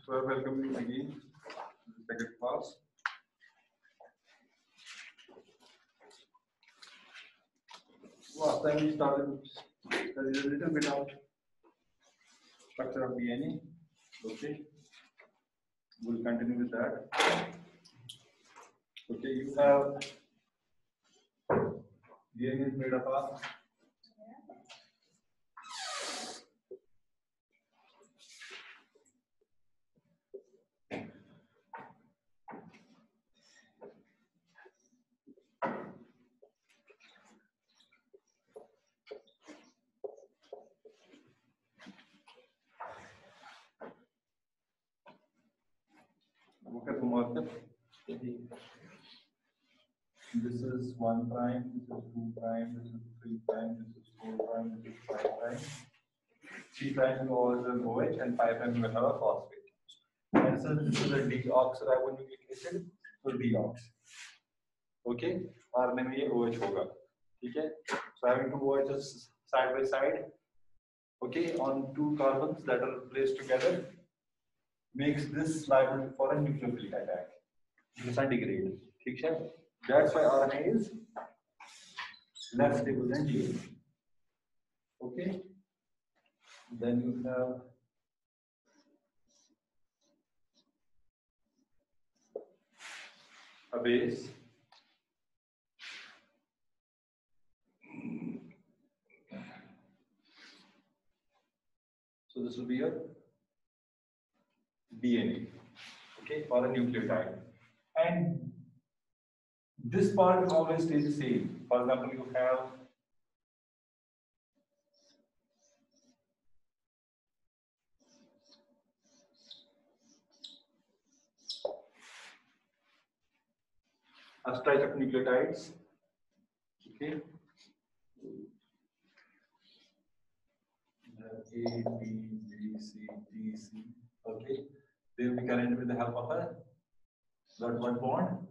So I welcome you again to the second class. Last time we started studying a little bit of structure of DNA. Okay, we'll continue with that. Okay, you have DNA is made up of this is 1 prime, this is 2 prime, this is 3 prime, this is 4 prime, this is 5 prime. 3 prime is always an OH and 5 prime will have a phosphate. And since this is a deoxyribonucleic acid, so deox. Okay, RNA में ये OH होगा, ठीक है? So having two OHs side by side, okay, on 2 carbons that are placed together, makes this liable for a nucleophilic attack. Disintegrate, ठीक है? That's why RNA is less stable than DNA. Okay. Then you have a base. So this will be your DNA, okay, or a nucleotide. And this part will always stay the same. For example, you have a stretch of nucleotides, okay. A, B, B, C, D, C, okay. They will be connected with the help of a what bond?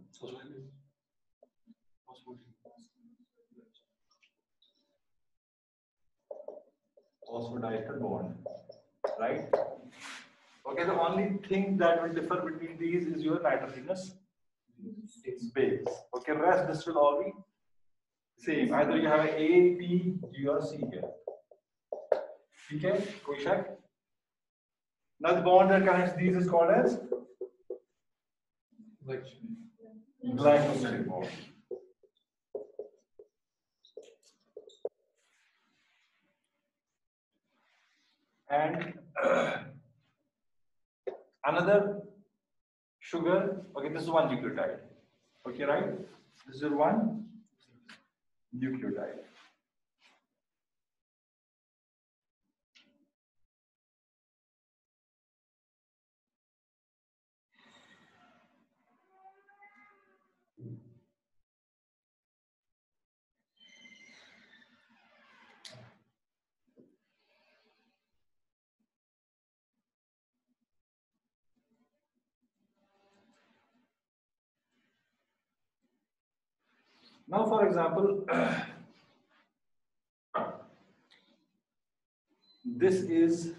Phosphodiester bond, right? Okay, the only thing that will differ between these is your nitrogenous base. Okay, rest this will all be same. Either you have a A, B, G or C here. Okay, कोई शक? Now the bond that connects these is called as glycosidic bond. And another sugar, okay, this is one nucleotide. Okay, right? This is one nucleotide. Now, for example, this is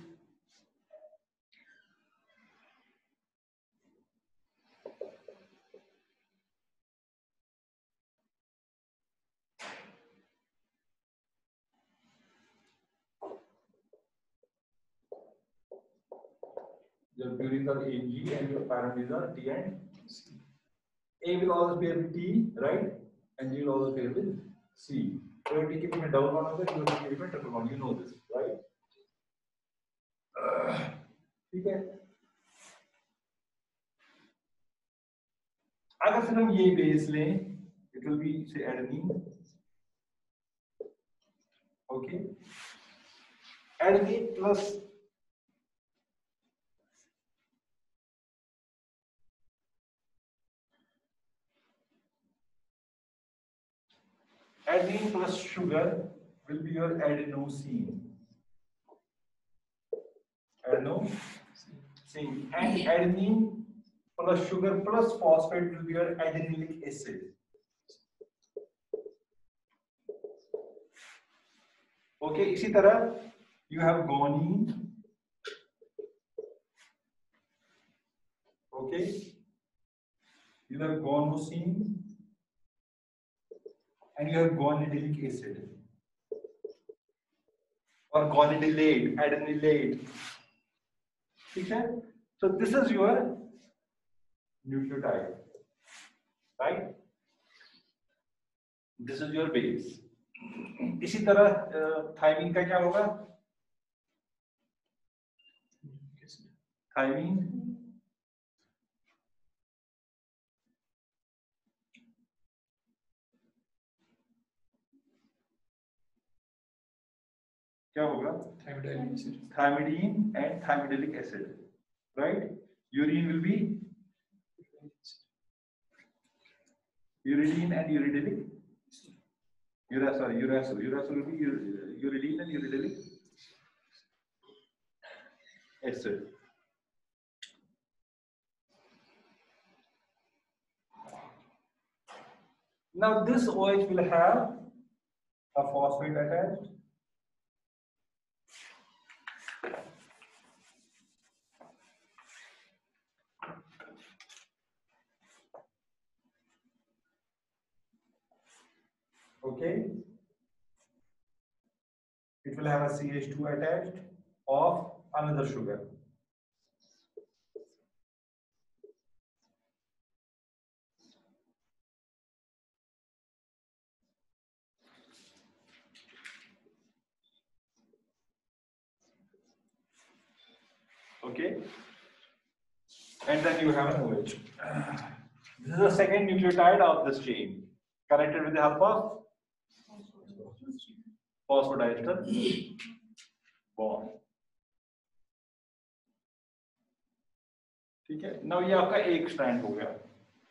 your purines are AG and your pyrimidines are T and C. A will always pair with T, right? And G will always pair with C. So you keep it double bond on that, you keep it triple bond. You know this, right? ठीक है? अगर फिर हम ये base लें, it will be say adenine. Okay. Adenine plus sugar will be your adenosine. Adenosine. And adenine plus sugar plus phosphate will be your adenyllic acid. Okay, इसी तरह you have guanine Okay, you have guanosine and you have guanidinic acid or guanidylate, adenylate. Okay, so this is your nucleotide, right? This is your base. इसी तरह thymine का क्या होगा? Thymine क्या होगा? Thymidine and thymidyllic acid, right? Urine will be uridine and uridylic. Uracil will be uridine and uridylic acid. Now this OH will have a phosphate attached. Okay. It will have a CH2 attached of another sugar. Okay. And then you have an OH. This is the second nucleotide of this chain, connected with the help of phosphodiester bond. ठीक है, now ये आपका एक strand हो गया,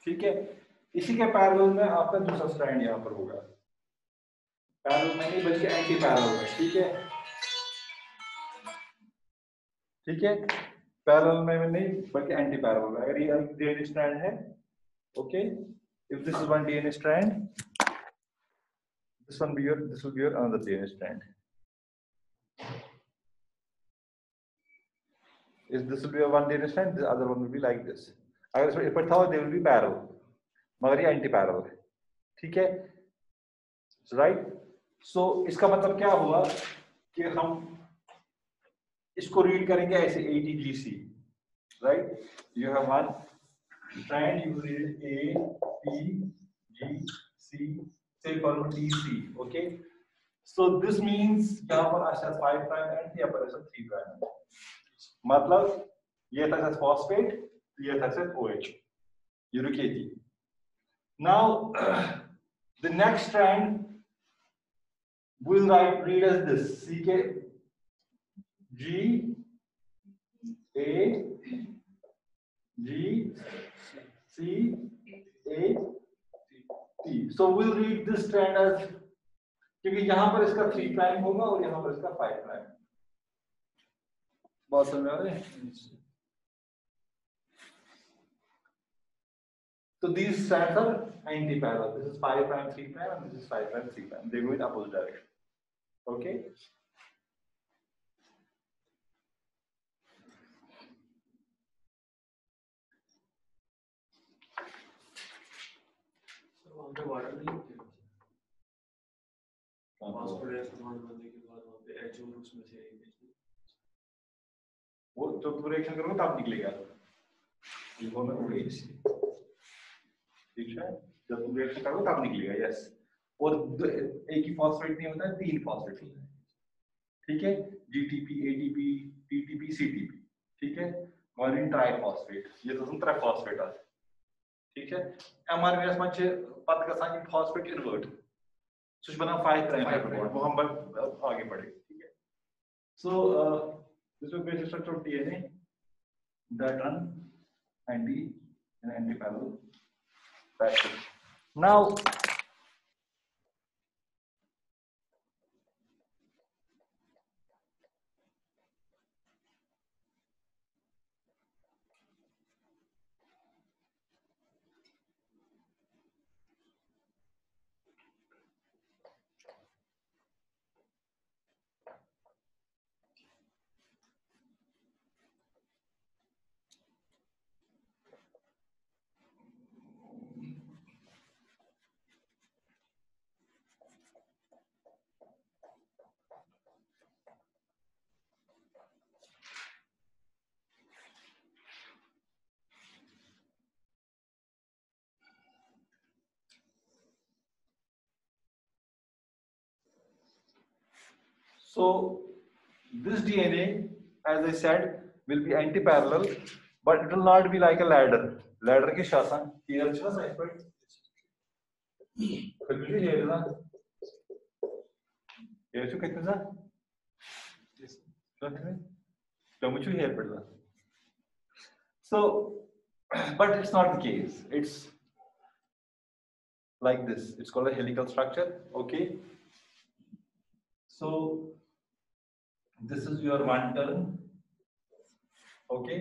ठीक है। इसी के पैरेलल में आपका दूसरा स्ट्रैंड यहाँ पर होगा, पैरेलल में नहीं बल्कि एंटी पैरेलल में, ठीक है, ठीक है, पैरेलल में नहीं बल्कि एंटी पैरेलल में। अगर ये डीएनए स्ट्रैंड है, okay, if this is one DNA strand, this will be your another DNA strand. If this will be a one DNA strand, the other one will be like this. अगर इसमें effect था, they will be parallel, मगर ये anti parallel है, ठीक है, right. सो इसका मतलब क्या हुआ कि हम इसको रीड करेंगे ऐसे ATGC, right. You have one strand, you read A, T, G, C, say for TC, okay. So this means यहाँ पर ऐसा 5 prime end, यहाँ पर ऐसा 3 prime end. मतलब ये था phosphate, ये था OH, uric acid. Now the next strand will read as this: CK G A G C A T. So we'll read this strand as, क्योंकि यहाँ पर इसका 3 प्राइम होगा और यहाँ पर इसका 5 प्राइम। बात समझ आ रही है? So these strands are anti-parallel. This is 5 prime 3 prime and this is 5 prime 3 prime. They go in opposite direction. Okay. वो जब रिएक्शन करोगे तब निकलेगा, लिखो में OH, ठीक है, जब रिएक्शन करोगे तब निकलेगा, यस। और एक ही फॉस्फेट नहीं होता है, 3 फॉस्फेट होते हैं, ठीक है, GTP, ATP, TTP, CTP, ठीक है, guanine ट्राइफॉस्फेट, ये तो तुम ट्राइफॉस्फेट आते, ठीक है। mRNA में पद का साइन फॉस्फेट इन्वर्ट, सुच बना 5 प्राइम बॉन्ड, वो हम आगे बढ़ेंगे, ठीक है। सो this is basic structure of DNA that run anti-parallel fashion. Now, So this DNA, as I said, will be anti-parallel, but it will not be like a ladder. Ladder ki shasan here chha side by. Kalkuli here na. Here chu kitna sa? Yes. Kamuchu here padla. So, but it's not the case. It's like this. It's called a helical structure. Okay. So this is your one turn. Okay.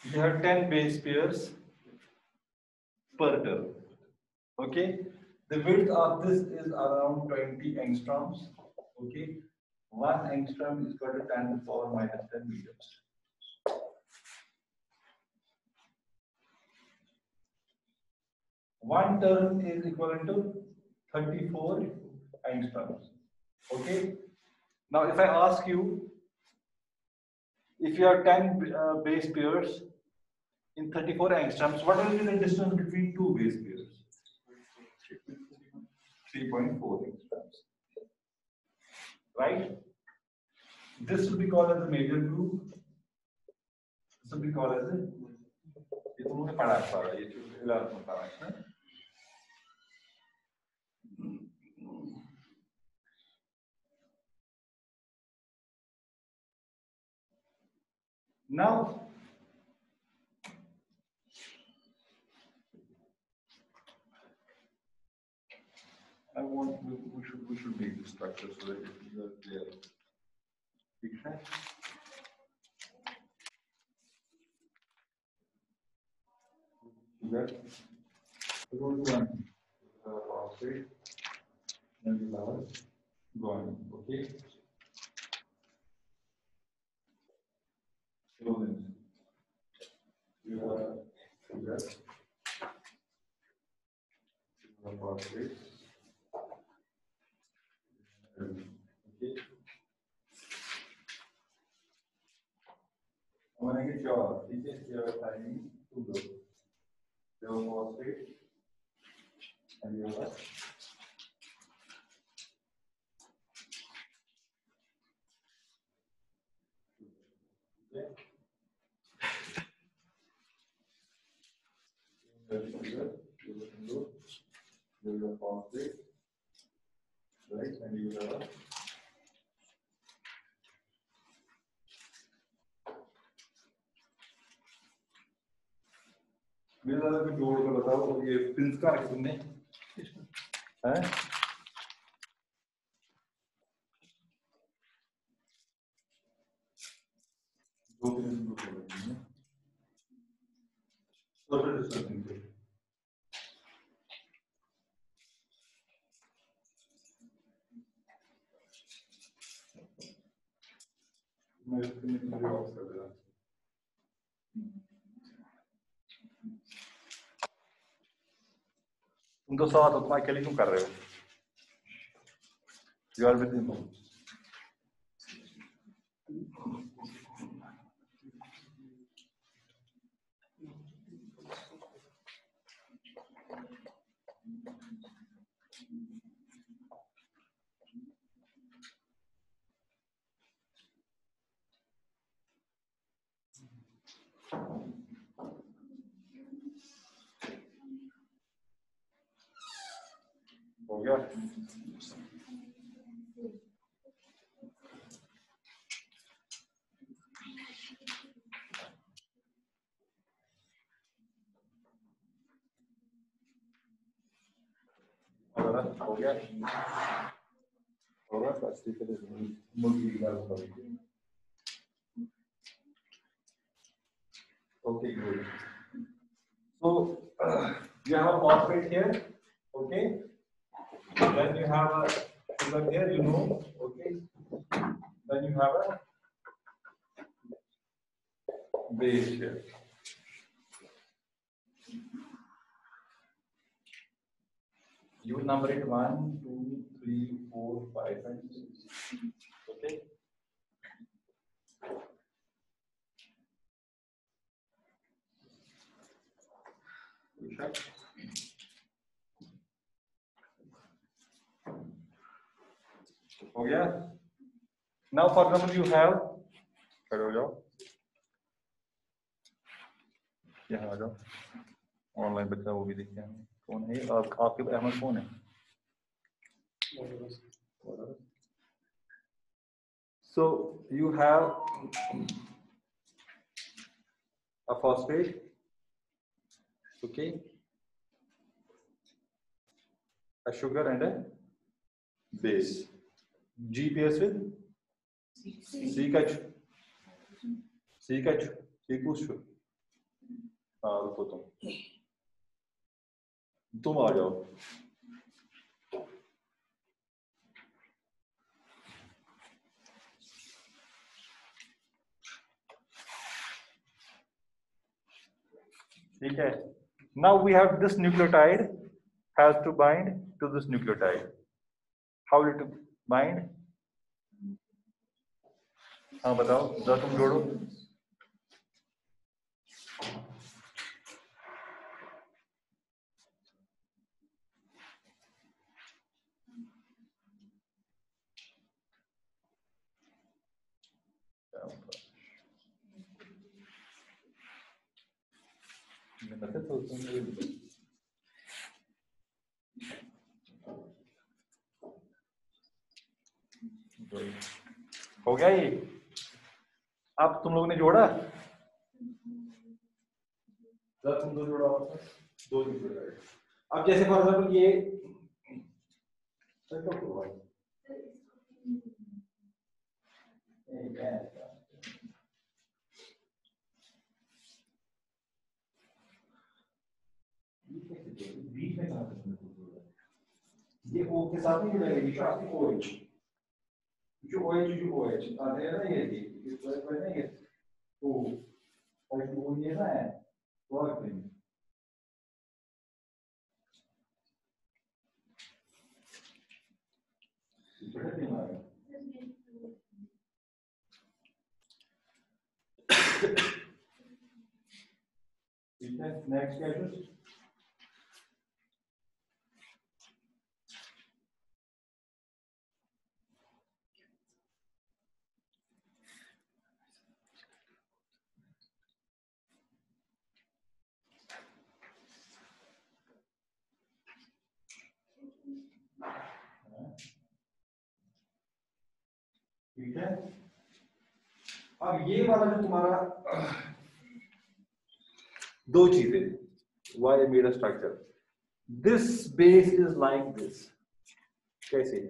You have 10 base pairs per turn. Okay. The width of this is around 20 angstroms. Okay. 1 angstrom is equal to 10 to the power minus 10 meters. One turn is equivalent to 34 angstroms. Okay. Now, if I ask you, if you have 10 base pairs in 34 angstroms, what will be the distance between two base pairs? 3.4 angstroms. Right? This will be called as a major groove. This will be called as a. Now, we should make the structure so that you are clear. Picture. Sugar. Go to one phosphate. Then we have guanine. Okay. So then you have sugar. You have phosphate. Okay. When I get your timing to go. You have phosphate and you have okay. You have phosphate, right? And you have मेरे दादा को जोड़ कर बताओ ये pins का है तुमने हैं दो पिंस को जोड़ देंगे सोशल डिस्टेंसिंग पे मैं इसको ऑफ कर देता तुम तो साथ हो तुम अकेले क्यों कर रहे हो यू आर विद हिम हो गया हो गया होगा बस ठीक है मुर्गी का okay good so you have a phosphate here okay then you have a sugar here you know okay then you have a base here you will number it 1 2 3 4 5 and 6 okay हो गया. Now for example you have, खड़े हो जाओ, यहाँ आ जाओ, online बच्चा वो भी देखते हैं. कौन है आपके अहमद कौन है? So you have a phosphate, okay, a sugar and a base. G pairs with CH. C push. हाँ रुको तुम आ जाओ. ठीक है. Now we have this nucleotide has to bind to this nucleotide. How will it bind? हाँ बताओ, जरा तुम जोड़ो. हो गया ये. अब तुम लोगों ने जोड़ा, तुम दो जोड़ा, दो जोड़ा. अब जैसे फॉर एग्जाम्पल ये ये O के साथ नहीं जुड़ेगा, ये आपकी OH, जो OH आते हैं ना, ये ना ये तो और वो ये ना है वर्क में. ठीक है. Next question. ठीक है. अब ये वाला जो तुम्हारा दो चीजें, why I made a structure. This base is like this. कैसे?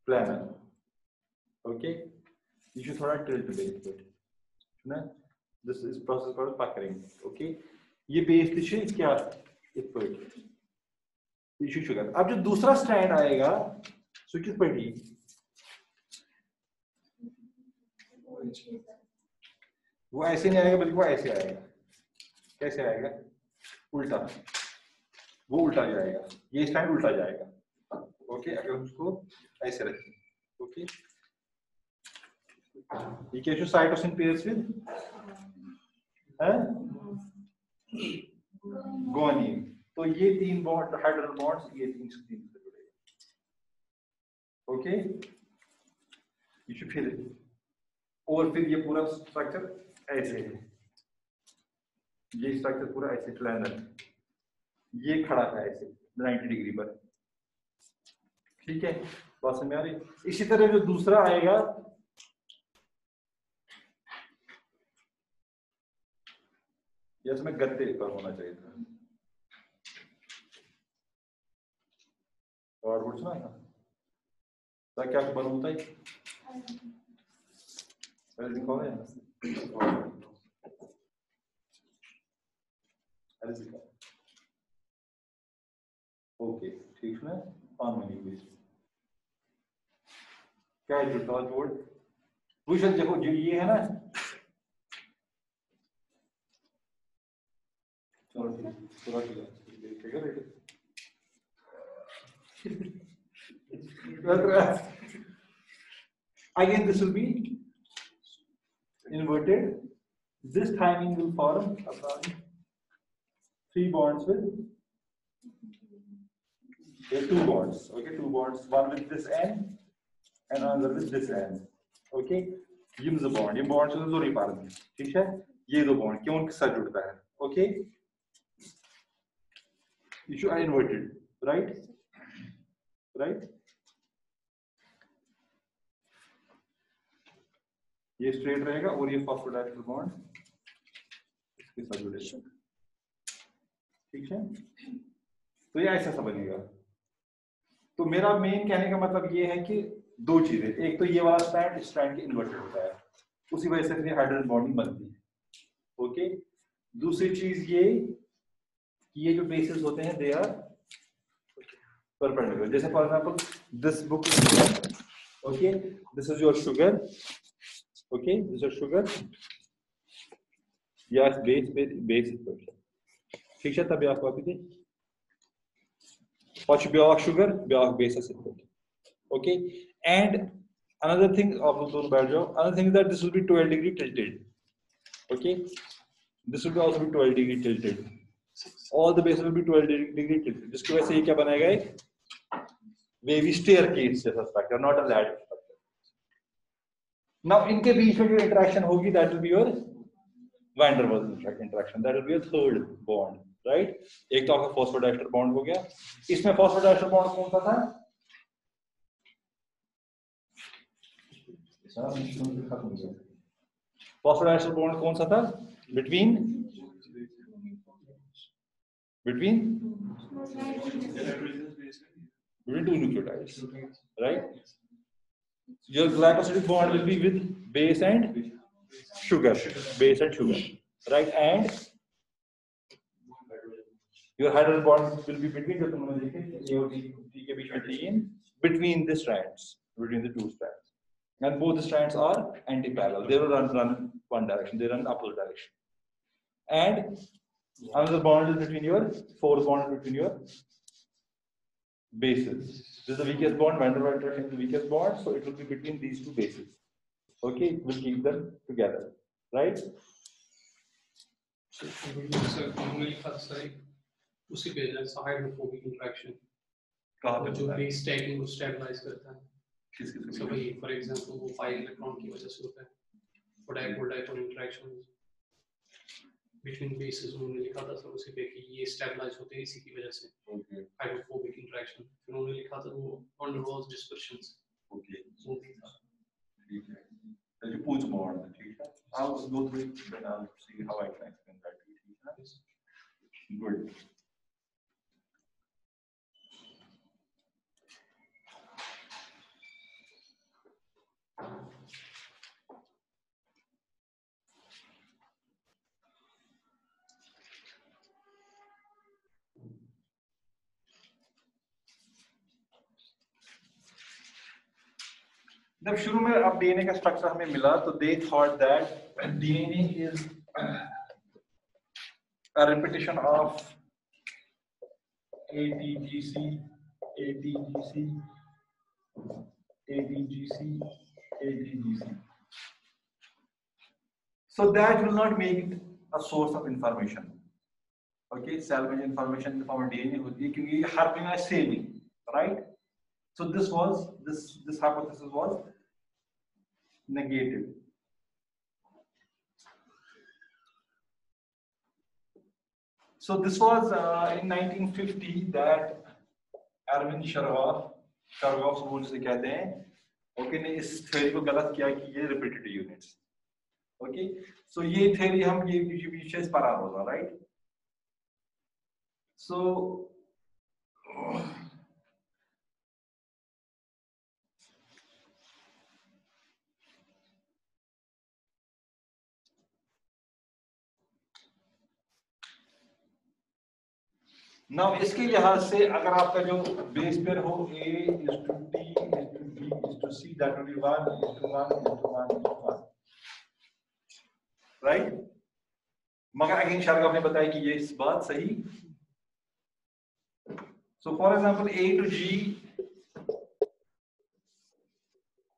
Planar. Okay. You should थोड़ा tilt base bit. ना? This is process called puckering. Okay. ये base दिशे क्या? इस पर. Issue sugar. अब जो दूसरा strand आएगा, switch पर ही. वो ऐसे नहीं आएगा, बल्कि वो ऐसे आएगा. कैसे आएगा? उल्टा. वो उल्टा जाएगा, ये स्टैंड उल्टा जाएगा. ओके. अगर उसको ऐसे रखें, ओके. ये क्या साइटोसिन पेयर्स विद गुआनिन. तो ये तीन बॉन्ड हाइड्रोजन बॉन्ड्स ये तीन से जुड़े. ओके. ये फिर और फिर ये पूरा स्ट्रक्चर ऐसे है. ये स्ट्रक्चर पूरा ऐसे प्लानर, ये खड़ा था ऐसे 90 डिग्री पर. ठीक है. बात समझ आ रही. इसी तरह जो दूसरा आएगा, ये इसमें गत्ते पर होना चाहिए था. और कुछ ना था क्या बन होता है. पहले दिखाओ यार. ओके. ठीक है. क्या है जुड़ता जोड़? भूषण देखो जो ये है ना, चलो पूरा again this will be inverted. This timing will form about 3 bonds with two bonds. Okay, two bonds. One with this end and another with this end. Okay, yim the bond. Yim bond से जोड़ी पार में. ठीक है? ये दो bond क्यों उनके साथ जुड़ता है? Okay. Issue are inverted, right? Right? ये straight रहेगा और ये phosphodiester bond इसके साथ जुड़ेगा. ठीक है? तो ये ऐसा सा बनेगा. तो मेरा मेन कहने का मतलब ये है कि दो चीजें, एक तो ये वाला स्ट्रैंड इस स्ट्रैंड के इन्वर्टेड होता है, उसी वजह से फिर हाइड्रोजन बॉन्डिंग बनती है. ओके. दूसरी चीज ये जो बेसिस होते हैं दे आर परपेंडिकुलर. जैसे for example this book is okay, this is your sugar. Okay, this is sugar या बेस ठीक है. तब आप copy they What should be our sugar? Be our basis input. Okay. And another thing, another thing is that this will be 12 degree tilted. Okay. This will be also be 12 degree tilted. All the bases will be 12 degree tilted. जिसकी वजह से ये क्या बनाएगा एक wavy staircase जैसा structure, not a ladder structure. Now इनके बीच में जो interaction होगी, that will be your van der Waals interaction. That will be your third bond. Right. एक तो आपका फॉस्फोडाइस्टर बॉन्ड हो गया. इसमें फॉस्फोडाइस्टर बॉन्ड कौन सा था? फॉस्फोडाइस्टर बॉन्ड कौन सा था? Between two nucleotides, right? Your glycosidic bond will be with base and sugar, right? And your hydrogen bond will be between जो तुमने देखे A और T के बीच में T between the strands, between the two strands, and both the strands are anti-parallel. They will run one direction. They run opposite direction. And another bond is between your fourth bond between your bases. This is the weakest bond. Van der Waals interaction is the weakest bond, so it will be between these two bases. Okay, it will keep them together, right? उसी पे hydrophobic interaction कहाँ पे जो base stacking को stabilise करता है. सो भाई for example वो 5 इलेक्ट्रॉन की वजह से होता है. और डाइपोल इंटरेक्शन बिटवीन बेसेस उन्होंने लिखा था सर उसी पे कि ये स्टेबलाइज होते हैं इसी की वजह से. ओके. हाइड्रोफोबिक इंटरेक्शन फिर उन्होंने लिखा था वो van der Waals डिस्पर्शंस. ओके. ठीक है. तो जो पूछ बॉन्ड ठीक है. I'll go through it and I'll see how I can explain that to you. Good. जब शुरू में अब डीएनए का स्ट्रक्चर हमें मिला तो they thought that DNA is a repetition of ATGC, ATGC, ATGC, ATGC. So that will not make it a source of information. Okay, salvage information in the form of DNA होती है क्योंकि हर जगह same he, right? So this hypothesis was negated. So this was in 1950 that Erwin Chargaff's rule से कहते हैं, okay, ने इस theory को गलत किया कि ये repetitive units. Okay, so ये theory हम ये पीछे इस पर आ रहा था, right? So now इसके लिहाज से अगर आपका जो बेस पेयर हो A is to T is to B is to C, that will be 1 is to 1 is to 1 is to 1, right? मगर अगेन शार्गफ ने बताया कि ये इस बात सही. So for example A to G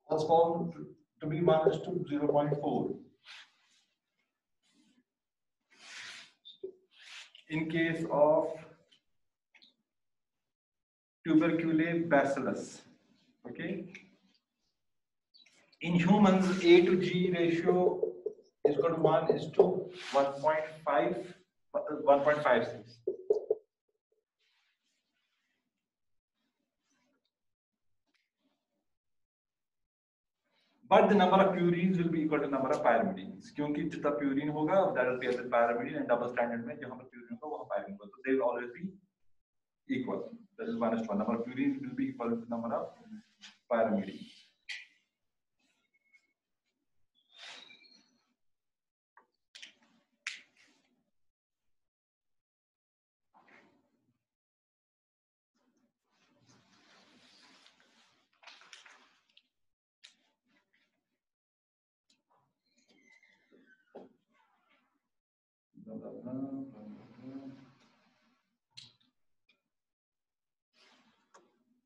was found to be 1 is to 0.4. In case of tuberculous bacillus. Okay. In humans, A to G ratio is equal to 1 is to 1.5, 1.56. But the number of purines will be equal to number of pyrimidines. क्योंकि जितना purine होगा, that will be as a pyrimidine, and double standard में जहाँ पर purine होगा वहाँ pyrimidine होगा. So they will always be equal. That is 1:1. Number of purines will be equal to number of pyrimidines.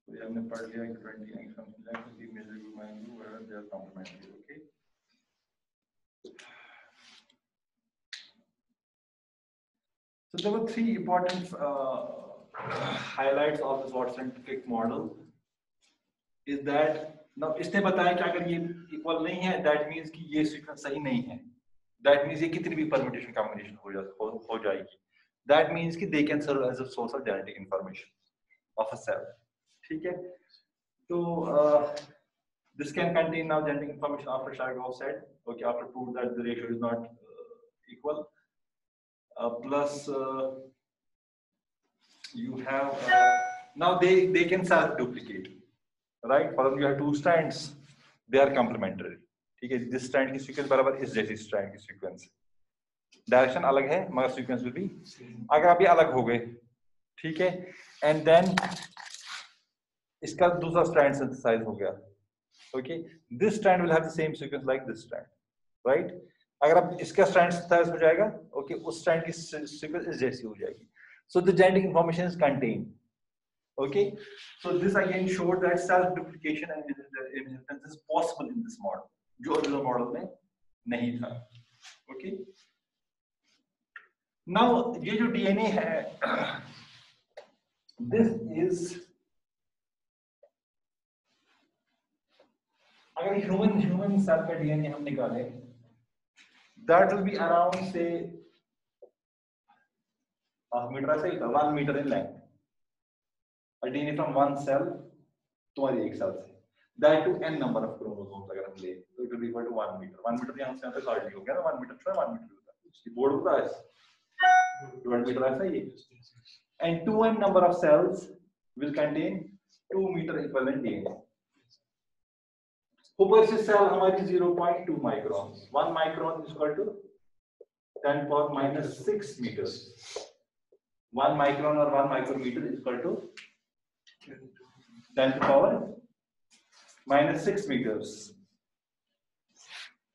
तो हमने पढ़ लिया कि 20 एंगस्ट्रॉम की major mind where they are complementary. Okay. So there were three important highlights of this Watson-Crick model. Is that now इसने बताया कि अगर ये इक्वल नहीं है, that means कि ये सीक्वेंस सही नहीं है. That means ये कितनी भी permutation combination हो जाएगी. That means कि they can serve as a source of genetic information of a cell. ठीक है. So this can contain now genetic information after Chargaff said. Okay, after proved that the ratio is not equal. Plus you have now they can self duplicate, right? For example, you have two strands, they are complementary. ठीक है. This strand की sequence बराबर इस जैसी strand की sequence. Direction अलग है मगर sequence will be. अगर आप ये अलग हो गए, ठीक है, and then इसका दूसरा strand synthesize हो गया. Okay, this strand will have the same sequence like this strand, right? अगर आप इसका strand synthesize हो जाएगा, okay, उस strand की sequence इस जैसी हो जाएगी. So the genetic information is contained. Okay, so this again showed that self duplication and inheritance is possible in this model, जो original model में नहीं था. Okay. Now ये जो DNA है, this is अगर human cell का DNA हम निकालें, that will be around say half meter ऐसे ही था, 1 meter in length. A DNA from one cell तुम्हारी एक cell से. That to n number of chromosomes अगर हम ले, तो it will be equal to 1 meter. 1 meter यहाँ से यहाँ तक hardly हो गया ना, 1 meter छोड़ा 1 meter होता है. इसकी बोर्ड होता है. 1 meter ऐसा ही. And 2n number of cells will contain 2 meter equivalent DNA. ऊपर से cell हमारी 0.2 microns. 1 micron is equal to 10 power minus 6 meters. 1 micron or 1 micrometer is equal to 10 to power minus 6 meters.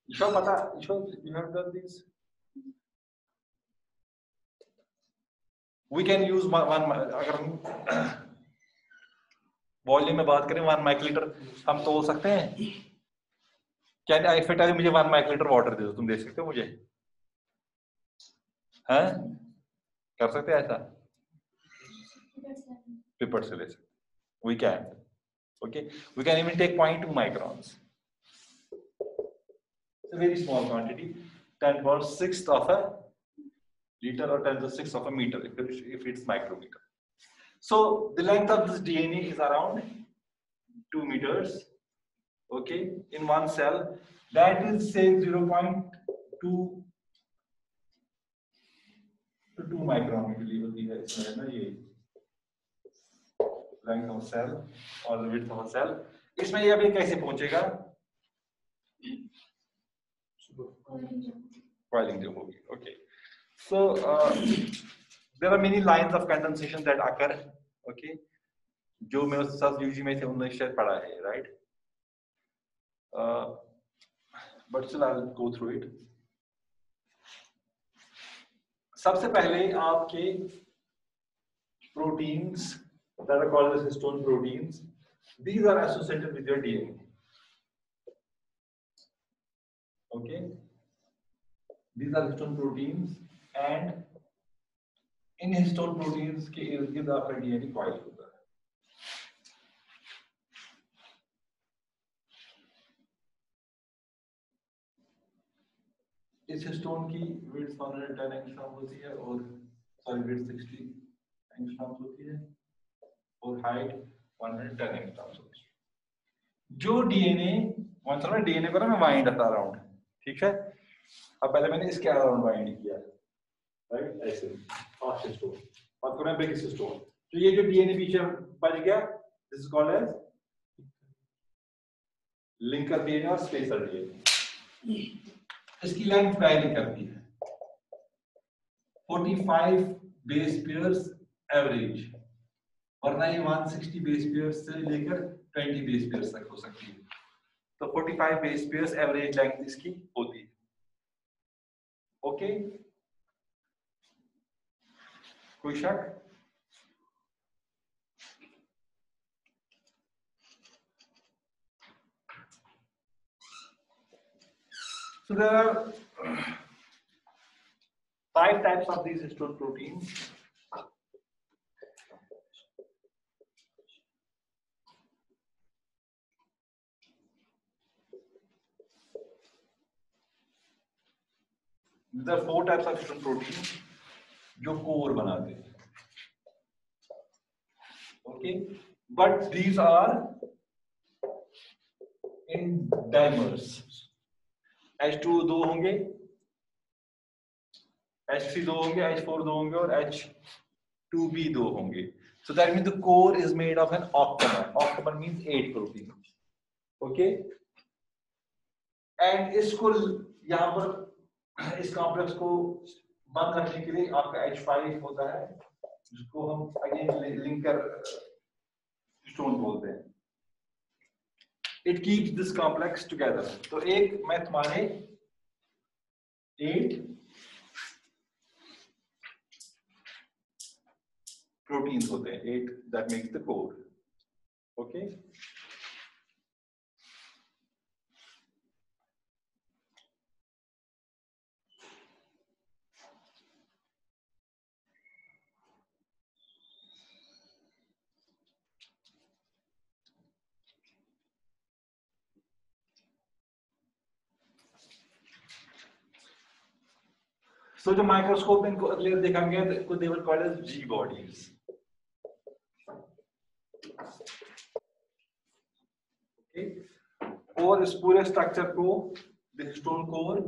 You have done this. We can use one. अगर हम volume में बात करें 1 microlitre हम तोल सकते हैं. क्या इफेक्ट है? मुझे 1 माइक्रोलीटर वाटर दे दो, तुम दे सकते हो मुझे? हैं? कर सकते हैं ऐसा? पिपेट से ले सकते. We can. Okay. We can even take 0.2 microns. It's a very small quantity. 10 power 6th of a liter or 10 to the 6th of a meter if it's micrometer. So the length of this DNA is around 2 meters. Okay, in one cell. That is say 0.2 to 2 micron. Length of a cell or the width of a cell. इसमें ये अभी कैसे पहुंचेगा? Coiling जब होगी. Okay. So there are many lines of condensation that occur. Okay. जो मेरे साथ यूजी में थे उन्होंने शायद पढ़ा है, right? But still I'll go through it. सबसे पहले आपके proteins that are called as histone proteins, these are associated with your DNA. Okay, these are histone proteins, and in histone proteins के इर्द गिर्द आपका DNA coil होता है. इस हिस्टोन की विड्थ 110 एंगस्ट्रॉम होती है और सॉरी विड्थ 60 एंगस्ट्रॉम होती है और हाइट 110 एंगस्ट्रॉम होती है। जो डीएनए मतलब डीएनए को ना मैं वाइंड अराउंड, ठीक है, अब पहले मैंने इसके अराउंड वाइंड किया, राइट, ऐसे फास्ट हिस्टोन और फिर मैं बिग हिस्टोन, तो ये जो डीएनए पीछे बच गया, this is called as linker DNA और स्पेसर डीएनए। इसकी लेंथ वैरी करती है 45 बेस पेयर्स एवरेज, वरना ये 160 बेस पेयर्स से लेकर 20 बेस पेयर्स तक हो सकती है। तो 45 बेस पेयर्स एवरेज लेंथ इसकी होती है। ओके, कोई शक? So there are 5 types of these histone proteins. There are 4 types of histone proteins जो कोर बनाते हैं. Okay, but these are in dimers. H2 दो होंगे, H3 दो होंगे, H4 दो होंगे और H2B दो होंगे. So that means the core is made of an octamer. Octamer means 8 proteins. Okay, and इसको यहाँ पर इस कॉम्प्लेक्स को बंद रखने के लिए आपका H5 होता है, जिसको हम अगेन लिंकर स्टोन बोलते हैं. It keeps this complex together. तो एक मैं तुम्हारे 8 proteins होते हैं, 8 that makes the core. Okay. So जो माइक्रोस्कोप में इनको क्लियर देखा गया तो इनको they were called as G bodies. Okay. और इस पूरे स्ट्रक्चर को the histone core,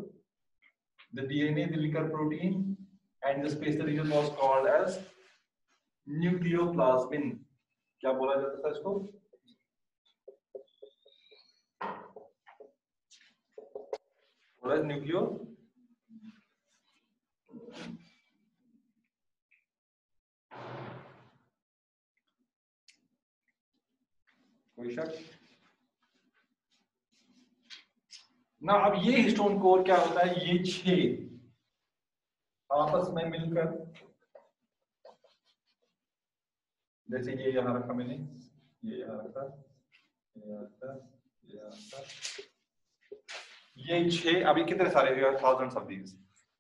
the DNA, the linker protein, and the spacer region was called as nucleoplasmin. क्या बोला जाता था इसको? बोला न्यूक्लियो कोई शक ना? अब ये हिस्टोन कोर क्या होता है, ये 6 आपस में मिलकर, जैसे ये यहां रखा मैंने, ये यहां रखा, ये यहां रखा, ये यहां रखा, ये 6, अभी कितने सारे, thousands of these,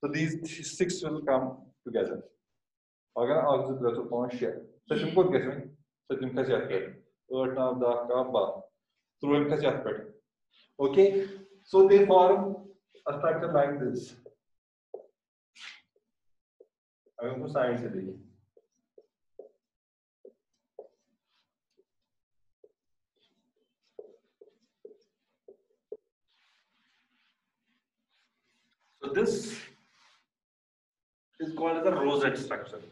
so these 6 will come together. अगर आगे तो 5 6 सचिन को कैसे सचिन का चेक कर 8 9 10 का 12 थ्रू का चेक कर. Okay, so they form a structure like this. अगर हमको साइड से देखिए, so this is called as a rosette structure.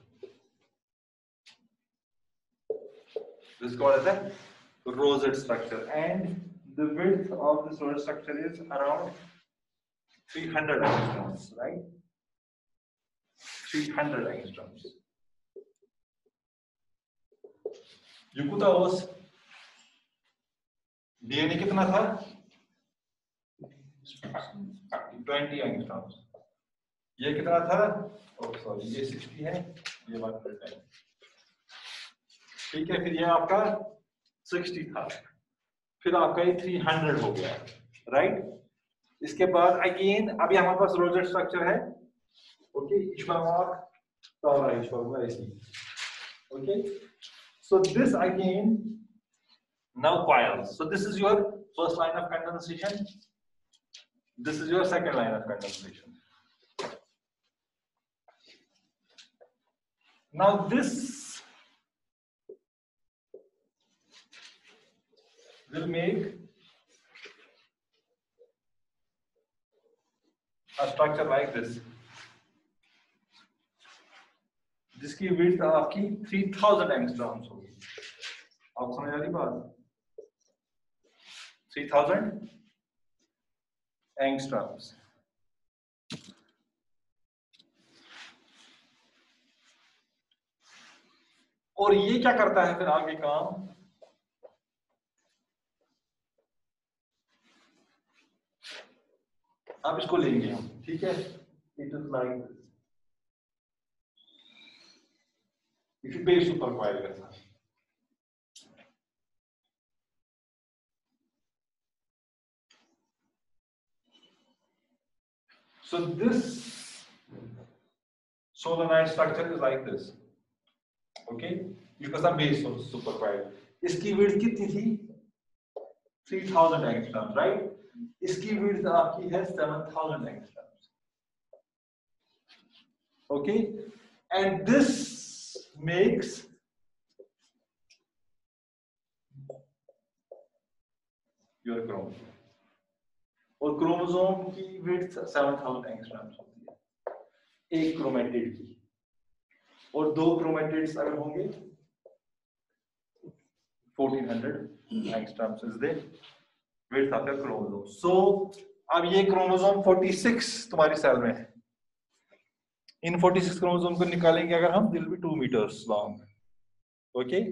This is called as a rosette structure, and the width of this rosette structure is around 300 angstroms, right? 300 angstroms. यूकुताओस DNA कितना था? 20 angstroms. ये कितना था? Oh sorry, ये 60 है, ये 110. ठीक है, फिर ये आपका 60 था, फिर आपका ये 300 हो गया, राइट? इसके बाद अगेन अभी हमारे पास रोजेट स्ट्रक्चर है. Okay, okay, so this again now coils. So this is your first line of condensation, this is your second line of condensation. Now this will make a structure like this, जिसकी width आपकी 3000 angstroms होगी। आपको समझ आ रही बात? 3000 angstroms. और ये क्या करता है फिर आगे काम? अब इसको लेंगे हम, ठीक है? It is like this, it is base super coil के साथ। So this solenoid structure is like this, okay? Because the base of super coil. इसकी width कितनी थी? 3000 एंगस्ट्रॉम्स, right? इसकी width आपकी है 7000 angstroms, okay? And this makes your chromosome. और chromosome की विड्थ 7000 एंगस्ट्रॉम्स होती है एक क्रोमेटिड की, और दो क्रोमेटिड्स अगर होंगे 1400 angstroms is the width of your chromosome. So अब ये क्रोमोसोम 46 तुम्हारी सेल में है। इन 46 क्रोमोसोम को निकालेंगे अगर हम, दिल B 2 meters long, okay?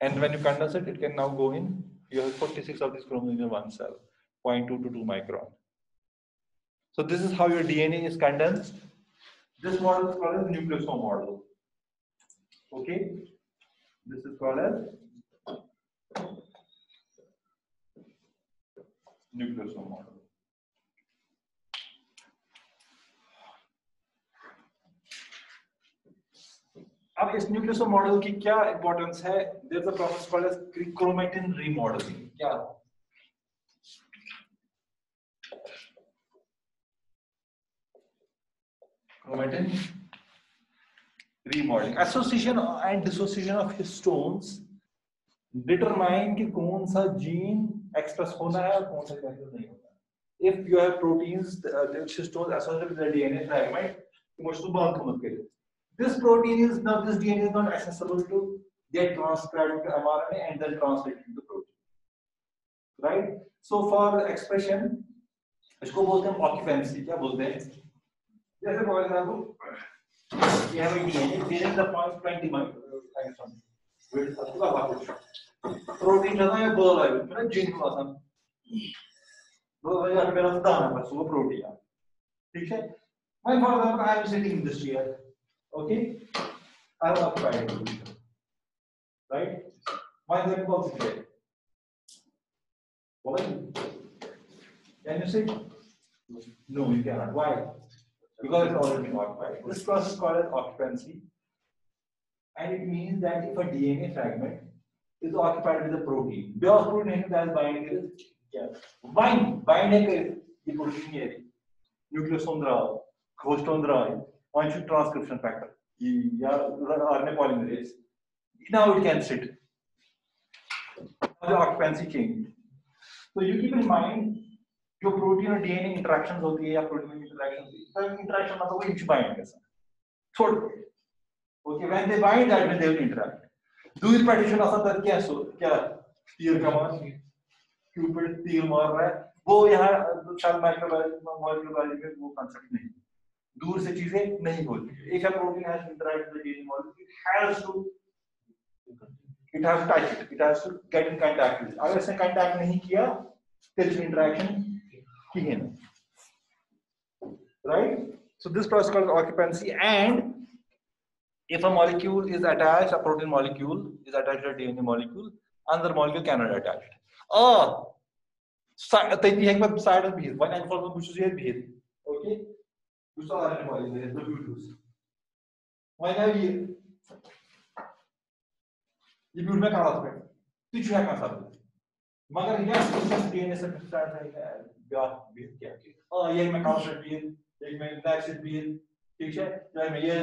And when you condense it, it can now go in. You have 46 of these chromosomes in one cell. 0.2 to 2 micron. So this is how your DNA is condensed. This model is called as nucleosome model. Okay, this is called as nucleosome model. अब इस nucleosome model की क्या importance है? There is a process called as chromatin remodelling. क्या? Chromatin remodeling, association and dissociation of histones determine कि कौन सा gene express होना है और कौन सा एक्सप्रेस नहीं होना है। If you have proteins, the histones associated with the DNA fragment, you must बात मत करिए। This protein is now, this DNA is not accessible to get transcribed into mRNA and then translated into protein, right? So for expression, इसको बोलते हैं occupancy। क्या बोलते हैं? जैसे for example, we have a DNA, there is a 0.20 angstrom width of the protein है ना, ये बोल रहा है मेरा जीन का आसान दो हजार मेरा दाना बस वो प्रोटीन है, ठीक है? मैं for example I am sitting in this chair, okay? I have occupied it, right? My name is occupied. Why? Can you sit? No, you cannot. Why? Because it's already been occupied. This process is called as occupancy, and it means that if a DNA fragment is occupied with a protein, because protein that is binding is bind है कि ये protein है, nucleosome द्रव, chromosome द्रव, one should transcription factor, या RNA polymerase. Now it can sit. The occupancy changed. So you keep in mind, जो protein और DNA interactions होती है या प्रोटीन में इंटरेक्शंस होती है, इंटरेक्शन मतलब वो इंच बाइंड कैसा छोड़ दो, okay? When they bind that means they will interact. दूसरी पार्टीशन असल तक क्या तीर का मार, क्यूपिड तीर मार रहा है, वो यहाँ शायद माइक्रोबायोलॉजी में वो कांसेप्ट नहीं, दूर से चीजें नहीं होती। एक protein has interact with the DNA molecule, it has to touch it, it has to get in contact with it. अगर इसने contact नहीं किया, there is interaction again, right? So this process is called occupancy, and if a molecule is attached, a protein molecule is attached to a DNA molecule, another molecule cannot attach it. तैती है कि side of behavior, one and for the which is here behavior, okay? Which are RNA molecules, the B2s. Why now ये ब्यूट में कहाँ पे कुछ है कहाँ साथ मगर ये डीएनए से स्टार्ट है क्या ये में कॉन्सेप्ट भी एक में इंटरेक्शन भी ठीक है, चाहे ये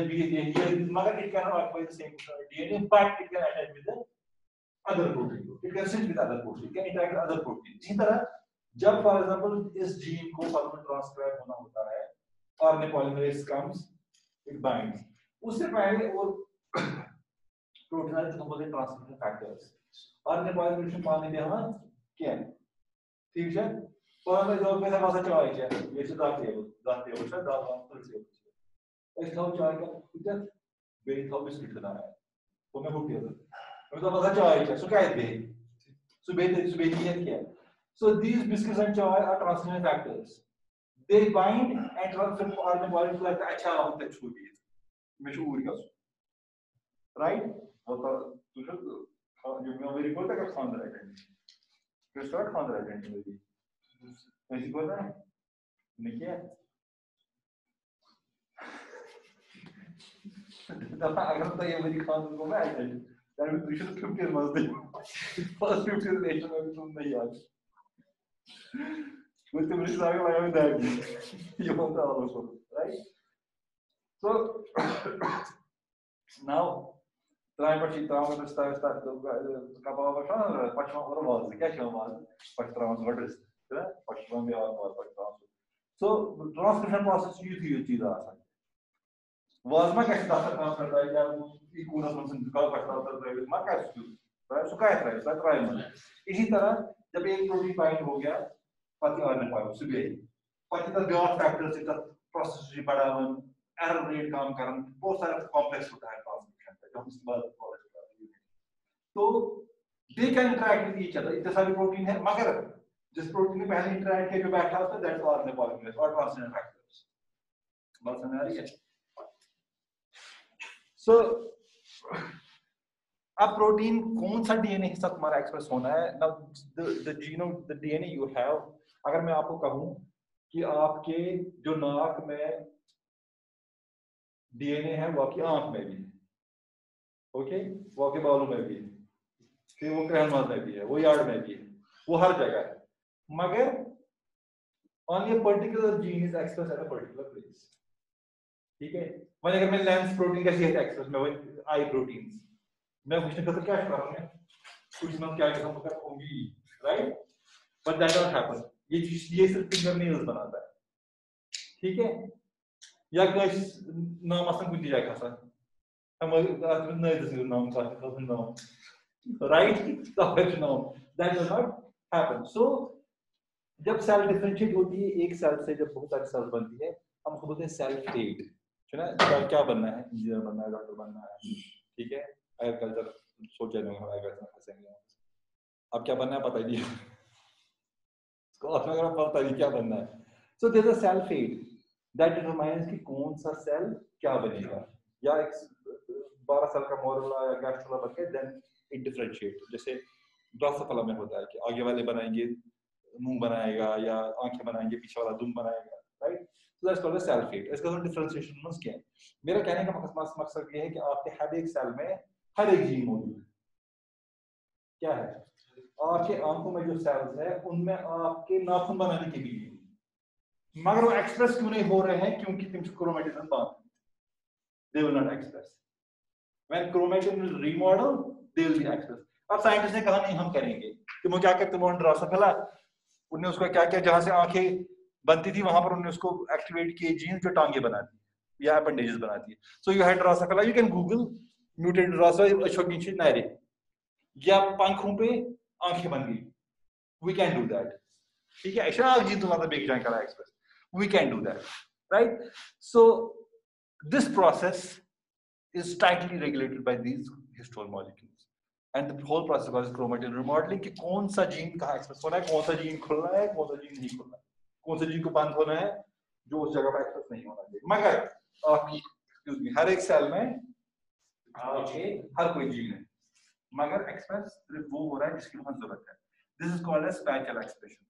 मगर it cannot occupy the same DNA, but it can attach with the other protein. It can sit with other protein. It can interact with other protein. इसी तरह जब फॉर एग्जांपल इस जीन को फॉर्मल ट्रांसक्राइब होना होता है, RNA polymerase comes, it binds. उससे पहले वो प्रोटीन है जिसको बोलते हैं ट्रांसक्रिप्शन फैक्टर्स. RNA polymerase पाने में हम क्या है, ठीक है, पहले जो मैंने वाला चाहे क्या ये से दाते हो शायद दावा कर से इस थाउ चाहे का कुछ बेरी थाउ बिस्किट देना है तो मैं भूख गया मैं तो पता चाहे क्या सो क्या है सुबह ये क्या. So these biscuits and choy are transcription factors. They bind and transfer RNA molecule like अच्छा होता है छोटी मैं शूर का right होता तुझे जो मैं मेरी कोई तक खान रहा है फिर स्टार्ट खान रहा है मेरी ऐसी कोई ना नहीं क्या दफा अगर तो ये मेरी खान को मैं आई then we should 50 months first 50 days में तुम नहीं याद with the minister I am that you want also right. So now try but she trauma to start acabava passando passava por voz que é chamado para trauma por isso né passava me और passava so transcription process ये चीज आ सकती was में कैसे दाखिल काम करता है या इकोना फंक्शन का करता होता है में कैसे तो सुखाया ट्राई में इसी तरह जब एक प्रोटीन बाइंड हो गया पति और नेपाल सुबह पति का ब्याज फैक्टर से तक प्रोसेस भी बढ़ावन एरर रेट काम करन बहुत सारा कॉम्प्लेक्स होता है ट्रांसक्रिप्शन का जो हम इस बात को तो they can interact with each other इतने सारे प्रोटीन है मगर जिस प्रोटीन ने पहले इंटरैक्ट किया जो बैठा होता है दैट्स आर नेपाल और ट्रांसक्रिप्शन फैक्टर्स बात समझ आ रही है. So अब प्रोटीन कौन सा डीएनए हिस्सा तुम्हारा एक्सप्रेस होना है now the genome the DNA you have अगर मैं आपको कहूं कि आपके जो नाक में डीएनए है वो आपकी आंख में भी है ओके वो आपके बालों में भी है फिर वो क्रैनमास में भी है वो यार्ड में भी है वो हर जगह है मगर only a particular gene is expressed at a particular place. ठीक है वही अगर मैं लेंस प्रोटीन कैसी है एक्सप्रेस में वही आई प्रोटीन्स मैं कुछ नहीं करता क्या कर रहा हूं कुछ ना क्या कर रहा हूं होगी right but that don't happen ये सिर्फ फिंगरनेल्स बनाता है ठीक है या कुछ नाम आसान कुछ दिया खासा हम आज नहीं दिस नाम का नाम राइट दैट नाम दैट डज नॉट हैपन. सो जब सेल डिफरेंशिएट होती है एक सेल से जब बहुत सारी सेल बनती है हम उसको बोलते हैं सेल फेट ना क्या बनना है इंजीनियर बनना है डॉक्टर बनना है ठीक है एग्रीकल्चर सोच रहे हो एग्रीकल्चर फंसेंगे अब क्या बनना है पता ही नहीं इसको अगर पता नहीं क्या बनना है. So there is a cell fate that determines कि कौन सा सेल क्या बनेगा या 12 सेल का मोरला या गैस्ट्रोला बनके देन इट डिफरेंशिएट जैसे ड्रोसोफिला में होता है कि आगे वाले बनाएंगे मुंह बनाएगा या आंखें बनाएंगे पीछे वाला दुम बनाएगा right. So that's called a cell fate. इसका जो डिफरेंशिएशन मींस क्या है मेरा कहने का मकसद ये है कि आपके हर एक सेल में हर एक जीन मौजूद है. क्या है आपके आंखों में जो सेल्स है उनमें आपके नाखून बनाने के भी जीन मगर वो एक्सप्रेस क्यों नहीं हो रहे हैं क्योंकि तुम क्रोमैटिन बांध they will not express when chromatin is remodel they will be express. अब साइंटिस्ट ने कहा नहीं हम करेंगे तो वो क्या करते हैं ड्रोसोफिला उन्होंने उसका क्या किया जहां से आंखें बनती थी वहां पर उन्होंने उसको एक्टिवेट किए जीन जो टांगे बनाती है या अपेंडेजेस बनाती है. So you had drosophila you can Google mutated drosophila अशोकिंची नायरे या पंखों पे आंखें बन गई वी कैन डू दैट ठीक है ऐसा जीन तुम्हारा बेक जाए करा express we can do that right. So this process is tightly regulated by these histone molecules and the whole process called chromatin remodelling कि कौन सा जीन कहां एक्सप्रेस होना है कौन सा जीन खुलना है कौन सा जीन नहीं खुलना है कौन से जीन को बंद होना है जो उस जगह पर एक्सप्रेस नहीं होना चाहिए. मगर आपकी एक्सक्यूज मी हर एक सेल में आपके हर कोई जीन है मगर एक्सप्रेस सिर्फ वो हो रहा है जिसकी हमें जरूरत है. This is called as spatial expression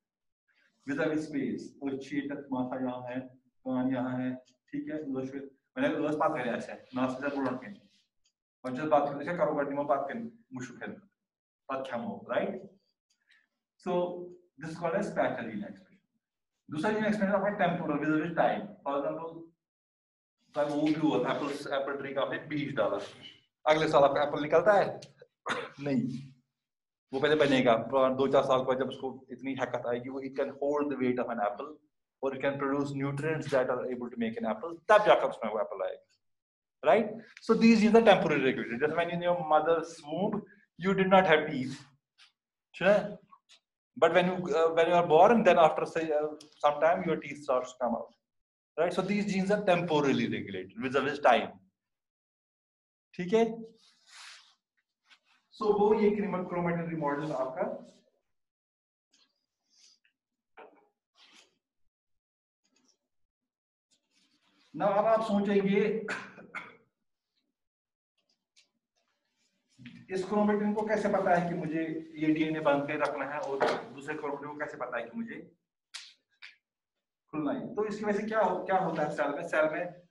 with a space और छेद माथा यहां है कान यहां है ठीक है मैंने उस बात कर ऐसे ना से बोलना के और जब बात करते हैं करो करनी में बात करनी मुश्किल है बात क्या हो right. So this is called as spatial expression. दूसरा जीन एक्सप्रेशन है temporal with time. For example तो वो भी हुआ एप्पल ट्री का आपने बीज डाला, अगले साल आपका एप्पल निकलता है? नहीं, वो पहले बनेगा 2-4 साल बाद, जब उसको इतनी ताकत आएगी वो it can hold the weight of an apple और it can produce nutrients that are able to make an apple, तब जाकर उसमें वो एप्पल आएगा, right? So these is the temporary regulatory. Just when in your mother's womb you did not have teeth, but when you are born, then after some time your teeth starts to come out, right? So these genes are temporally regulated with time. ठीक है? So वो ये chromatin remodel आपका ना. अब आप सोचेंगे इस क्रोमेटिन को कैसे पता है कि मुझे ये डीएनए बांध के रखना है और दूसरे क्रोमेटिन को कैसे पता है कि मुझे खुलना है? तो इसकी वजह से क्या होता है सेल में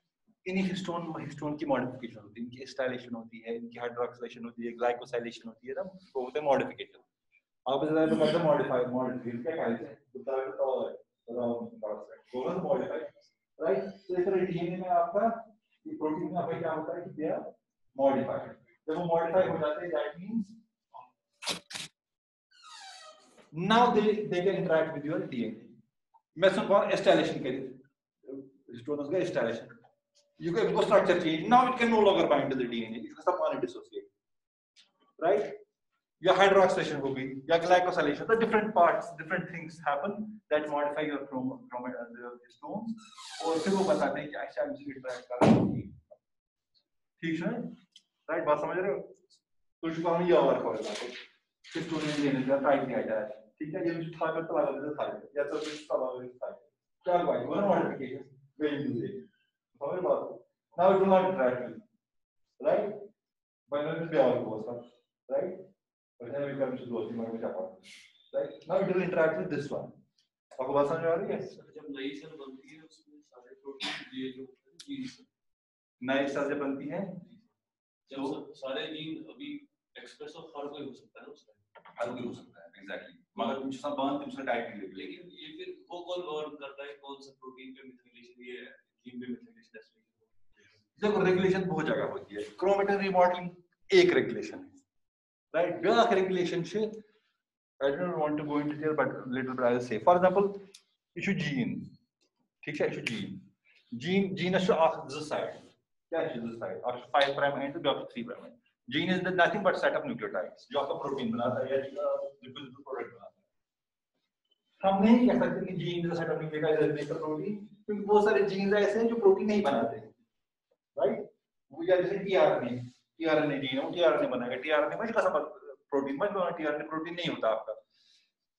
इन्हीं हिस्टोन की मॉडिफिकेशन होती है, इनकी स्टाइलेशन होती है, इनकी हाइड्रोक्सिलेशन होती है, ग्लाइकोसाइलेशन होती है, ना वो होते हैं मॉडिफिकेशन. आप इधर पे करते हैं मॉडिफाइड क्या कहते हैं, मॉडिफाइड, राइट? तो इस तरह डीएनए में आपका ये प्रोटीन में आपका क्या होता है कि दे आर मॉडिफाइड. जब वो मॉडिफाई हो जाते हैं, that means now they can interact with your DNA. मैं सुनवा एस्टाइलेशन करी हिस्टोन्स का एस्टाइलेशन, you can go structure change, now it can no longer bind to the DNA, it can somehow dissociate, right? Your hydroxylation will be your glycosylation, the different parts, different things happen that modify your histones और फिर वो बताते हैं कि अच्छा इनसे interact कर रहा है, ठीक है, राइट? बात समझ रहे हो? कुछ को हम ये और कर रहे हैं हिस्टोन में DNA का टाइप किया जाए, ठीक है? ये भी था करता लगा देते था या तो कुछ सवाल है क्या भाई वो मॉडिफिकेशन वेरी यूज समझ बात. Now it will not interact with, right? But now it will be all goes, right? But then we come to those things which are right. Now it will interact with this one. आपको बात समझ आ रही है? जब नई cell बनती है उसमें सारे प्रोटीन ये जो जीन्स नई सेल जब बनती है जब सारे जीन अभी एक्सप्रेस ऑफ हर कोई हो सकता है ना, उसका हर कोई हो सकता है एग्जैक्टली, मगर कुछ सब बांध दूसरा टाइप नहीं लगेगी. लेकिन ये फिर वो कौन गवर्न करता है कौन सा प्रोटीन पे मिथाइलेशन ये जीन पे मिथाइलेशन एस्पेक्ट? देखो रेगुलेशन बहुत जगह होती है, क्रोमेटिन रिमॉडलिंग एक रेगुलेशन है, राइट? ब्याक रेगुलेशन से I don't want to go into detail, but little bit I will say. For example, issue gene, ठीक है? issue gene is the side. क्या है this side? और 5 prime end to 3 prime end. Gene is nothing but set of nucleotides जो आपका protein बनाता है या लिपिड प्रोडक्ट बनाता है. हम नहीं कह सकते कि gene is a set of nucleotides that make a protein, क्योंकि बहुत सारे जीन्स ऐसे हैं जो प्रोटीन नहीं बनाते, राइट? वो जैसे टीआरएनए जीन है, वो टीआरएनए बनाएगा, टीआरएनए में कैसा प्रोटीन मत बना, टीआरएनए प्रोटीन नहीं होता आपका,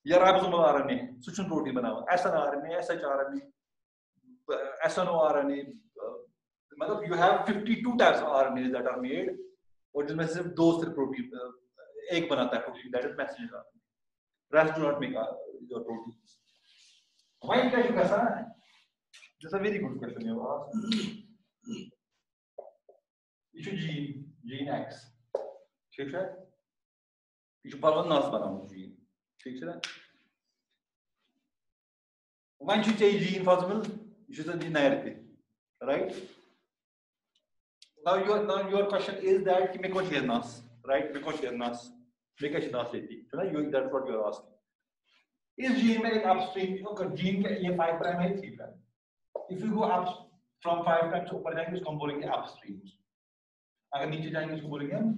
या राइबोसोमल आरएनए सूक्ष्म प्रोटीन बना हुआ, एसएनआरएनए, एसएचआरएनए, एसएनओआरएनए, मतलब you have 52 types of RNA that are made, और जिसमें से सिर्फ 2 सिर्फ प्रोटीन एक बनाता है protein, that is messenger RNA, rest do not make your protein. Why can you कैसा है? This is a very good question you ask. Issue gene X, ठीक है? Issue पर नास बनाऊँ gene, ठीक है? Once you change gene possible, issue the gene narrative, right? Now your question is that कि मेरे को शेयर नास, right? मेरे को शेयर नास लेती, है ना? That's what you are asking. इस gene में एक upstream, अगर gene के ये 5 prime है 3 prime. If you go up from 5 prime से ऊपर जाएंगे उसको हम बोलेंगे upstream. अगर नीचे जाएंगे उसको बोलेंगे हम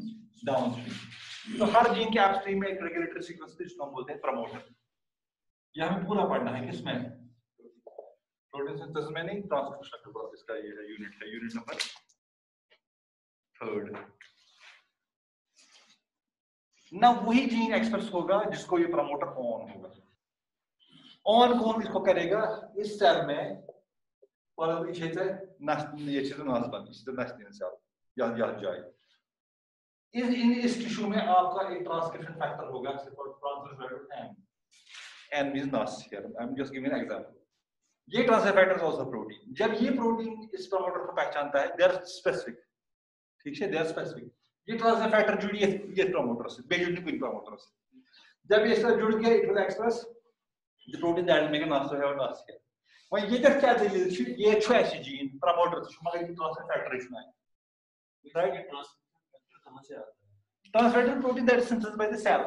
डाउनस्ट्रीम. तो हर जीन के अपस्ट्रीम में एक रेगुलेटरी सीक्वेंस है जिसको हम बोलते हैं प्रमोटर. ये हमें पूरा पढ़ना है किसमें? प्रोटीन सिंथेसिस में नहीं, ट्रांसक्रिप्शन प्रोसेस का ये है यूनिट नंबर 3. ना वही जीन एक्सप्रेस होगा जिसको ये प्रमोटर ऑन होगा. ऑन कौन इसको करेगा? इस सेल में और पीछे से ये चीज नास बन इस तरह नास सेल या जाए. इस टिश्यू में आपका एक ट्रांसक्रिप्शन फैक्टर होगा, transcription factor N means NAS here. I'm just giving an example. ये transcription factor is also protein. जब ये प्रोटीन इस प्रमोटर को पहचानता है, they are specific. ठीक है, they are specific. ये ट्रांसक्रिप्शन फैक्टर जुड़ी है ये प्रमोटर से, बेजुड़ी कोई प्रमोटर से. जब ये इससे जुड़ गया, it will express the protein that will make a NAS है और NAS है. वहीं ये क्या दलील छ ये छ ऐसी जीन प्रमोटर छ मगर ये ट्रांसफर फैक्टर इज नहीं राइट ट्रांसफर कहां से आता है? Transfer protein that is synthesized by the cell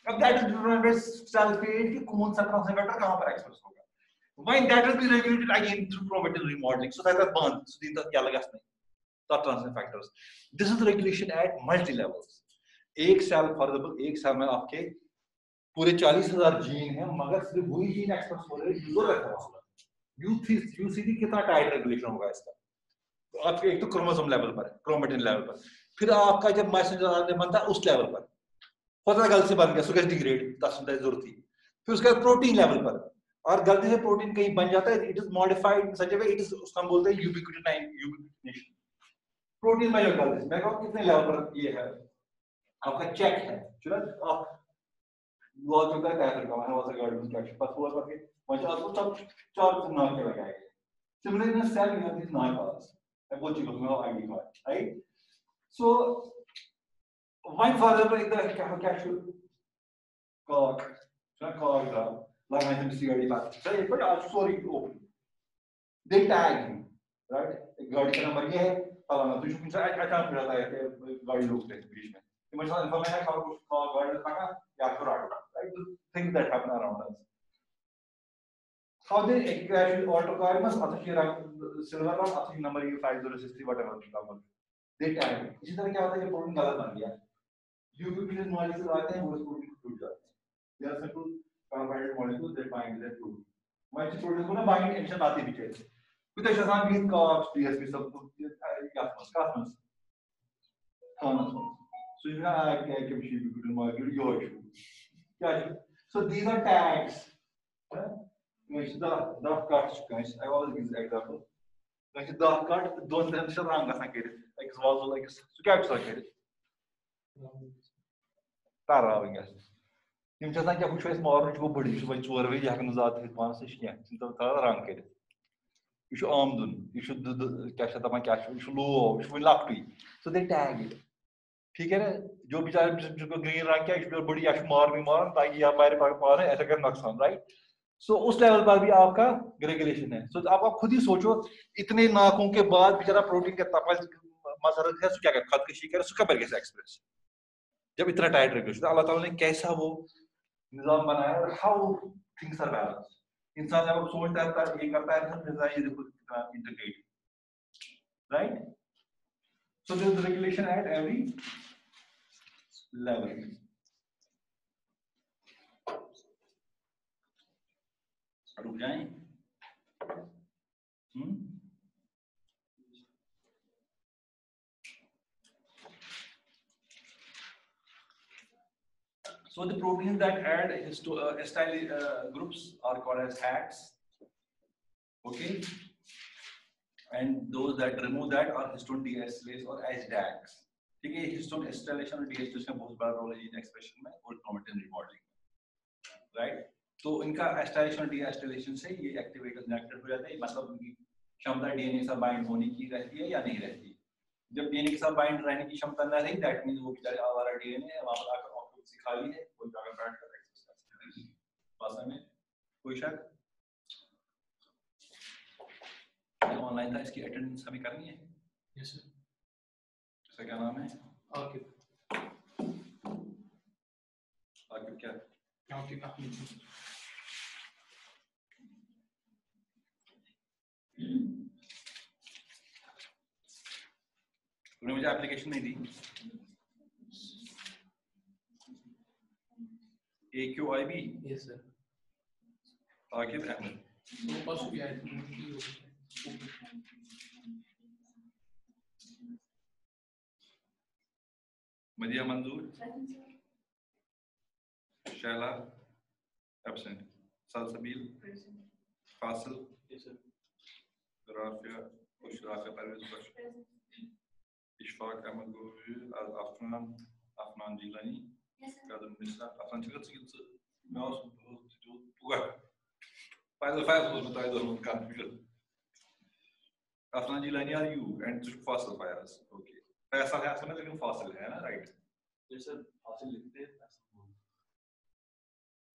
अब that is determined by cell fate कि कौन सा ट्रांसफर फैक्टर कहां पर एक्सप्रेस होगा when that will be regulated again through chromatin remodeling so that bond so दिन तक क्या लगा नहीं तो transfer factors this is regulation at multi levels एक सेल फॉर एग्जांपल एक सेल में आपके पूरे 40,000 जीन है मगर सिर्फ वही जीन एक्सप्रेस हो रहे हैं जो रखा होगा यूसीडी कितना टाइट रेगुलेशन होगा इसका तो आपके एक तो क्रोमोसोम लेवल पर क्रोमेटिन लेवल पर फिर आपका जब मैसेंजर आरएनए बनता है उस लेवल पर होता गलती से बन गया सो डिग्रेड तस्वीर जरूरत थी फिर उसके बाद प्रोटीन लेवल पर और गलती से प्रोटीन कहीं बन जाता है it is modified in such A way it is उसका हम बोलते हैं यूबिक्विटिनेशन प्रोटीन में जो गलती मैं कहूं कितने लेवल पर ये है आपका चेक है चलो आप लॉ जो का कैसे का मैंने वाला गाड़ी में चेक पास हुआ करके मुझे आपको सब चार ना के लगाए similarly in cell you have this nine parts I got you know ID card right so one for example the cashew cock like I can see already back so it but also sorry open they tag him right गाड़ी का number ये है फलाना तो जो अचानक फिर आता है कि गाड़ी रोकते हैं बीच में तो मुझे इन्फॉर्मेशन है खाओ गाड़ी लगा या फिर auto right the things that happen around us how they actually auto car must auto silver or auto number you 5063 whatever number they tag इसी तरह क्या होता है कि प्रोटीन गलत बन गया यूबीक्विटिन मॉलिक्यूल आते हैं वो इस प्रोटीन को टूट जाते हैं they are simple carbohydrate molecules that bind that protein वही प्रोटीन को ना बाइंड एक्शन आती भी चाहिए कुछ ऐसा नाम भी कॉक्स डीएसपी सब कास्मस so you know I can यूबीक्विटिन molecule your issue so these are tags the cuts guys I always give the example like the cut don't them se rang gasa kerit like was like so kya bisa kerit tarawing guys tim chatan kya kuch es morun chu badi chu chor ve yakan zat hit pan se kya tim ta rang kerit you should amdun you should kya shata ma kya should low you should lakti so they tag it ठीक है ना जो बेचारे जिसको green रंग क्या इसमें बड़ी या मार नहीं मार ताकि यहाँ पैर पा रहे ऐसा कर नुकसान राइट सो उस लेवल पर भी आपका रेगुलेशन है सो आप खुद ही सोचो इतने नाकों के बाद बेचारा प्रोटीन का तपल मसरत है क्या कर खुदकशी करे उसका पर कैसे एक्सप्रेस जब इतना टाइट रेगुलेशन अल्लाह ताला ने कैसा वो निजाम बनाया और हाउ थिंग्स आर बैलेंस इंसान जब सोचता है ये करता है तो ये देखो कितना integrate right so there is regulation at every level रुक जाएं so the proteins that add acyl groups are called as HACs okay and those that remove that are histone deacetylase or HDACs ठीक है histone acetylation और deacetylation का बहुत बड़ा role है gene expression में और chromatin remodeling में राइट तो इनका acetylation और deacetylation से ये एक्टिवेटर्स इनेक्टेड हो जाते हैं मतलब उनकी क्षमता डीएनए से बाइंड होने की रहती है या नहीं रहती जब डीएनए के साथ बाइंड रहने की क्षमता न रही दैट मींस वो बेचारे आवारा डीएनए है वहां पर आकर ऑक्टोपसी खाली है कोई जाकर बैठ कर एक्सेस कर सकता है भाषा में कोई शक ऑनलाइन था इसकी अटेंडेंस हमें करनी है यस सर इसका क्या नाम है आकिब आकिब क्या आकिब अहमद तुमने मुझे एप्लीकेशन नहीं दी AQIB yes sir Aqib Ahmad वो पास भी आया था मदिया Manzoor Shaila absent Salsabeel Fazil yes sir Rafia Rafia Parvez Ishfaq Ahmad गोवी अफनान जिलानी कदम मिसा अफनान चिकन मैं जो पूरा file was with either one confusion Afnan Jilani are you and Fasil Fayaz okay Faisal है समझ लेकिन फासिल है ना राइट जैसे फासिल लिखते हैं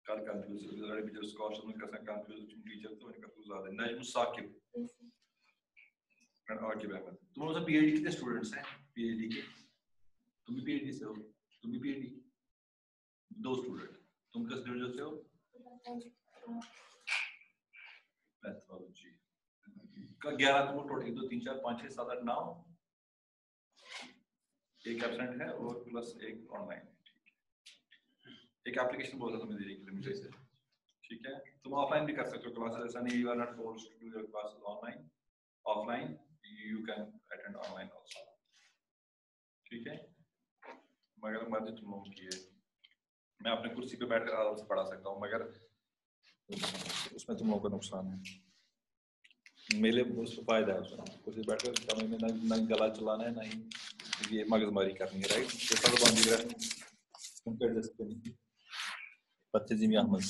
कर कंफ्यूज already भी जो स्कॉलर्स में कैसे कंफ्यूज टीचर तो उनका तो ज्यादा नजम साकिब और आकिब अहमद। तुम लोग पीएचडी कितने स्टूडेंट्स हैं पीएचडी के? तुम भी पीएचडी से हो? तुम भी पीएचडी? 2 स्टूडेंट। तुम किस डिवीजन से हो? पैथोलॉजी का 11 तुम टोटल 1 2 3 4 5 6 7 8 9 एक एब्सेंट है और प्लस एक ऑनलाइन। एक एप्लीकेशन बोल रहा था मैं देने के लिए मुझे से, ठीक है? तुम ऑफलाइन भी कर सकते हो क्लासेस, ऐसा नहीं you are not forced to do your classes online, offline you can attend online also, ठीक है? मगर मर्जी तुम लोगों की है। मैं अपने कुर्सी पे बैठकर आराम से पढ़ा सकता हूँ, मगर उसमें तुम लोगों का नुकसान है। मेरे उसमें फायदा है, उसमें कुर्सी बैठकर कमरे में ना गला चलाना है, ना ही ये मगजमारी करनी है, राइट? ये सब बांधी रहे कंपेयर डिस्प्ले पत्ते जिमी अहमद।